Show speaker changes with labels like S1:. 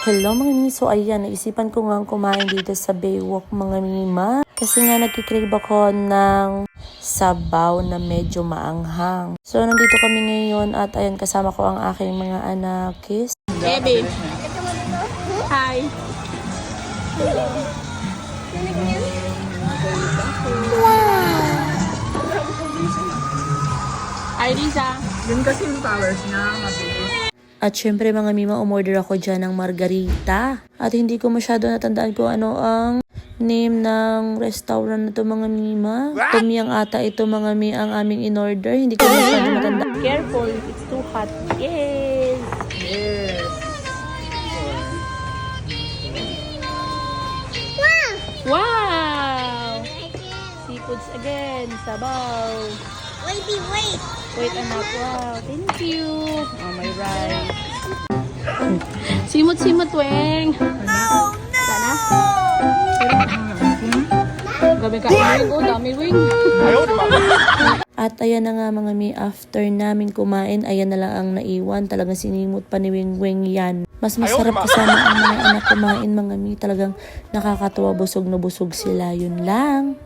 S1: Hello mga miso, ayan, naisipan ko nga kumain dito sa Baywalk mga mima. Kasi nga nagkikrave ako ng sabaw na medyo maanghang. So nandito kami ngayon at ayan kasama ko ang aking mga anakis.
S2: Hey babe. Hi. Hi Lisa.
S3: Yun kasi yung powers niya, mabilis.
S1: At syempre mga mima, umorder ako dyan ng margarita. At hindi ko masyado natandaan kung ano ang name ng restaurant na to mga mima. Tumyang ata ito mga mi ang aming in-order. Hindi ko masyado matandaan.
S2: Careful, it's too hot. Yes.
S3: Yes.
S2: Wow. Seafoods again. Sabaw.
S4: Wait.
S2: Wait anak. Wow. Thank you. Oh my rice. Simot-simot, Weng.
S4: Oh,
S2: Sana? Gabi ka wing. Oh, dami wing.
S1: At ayan na nga mga mi, after namin kumain, ayan na lang ang naiwan. Talagang sinimot pa ni Weng Weng yan. Mas masarap kasama ang mga anak kumain mga mi. Talagang nakakatuwa, busog na busog sila. Yun lang.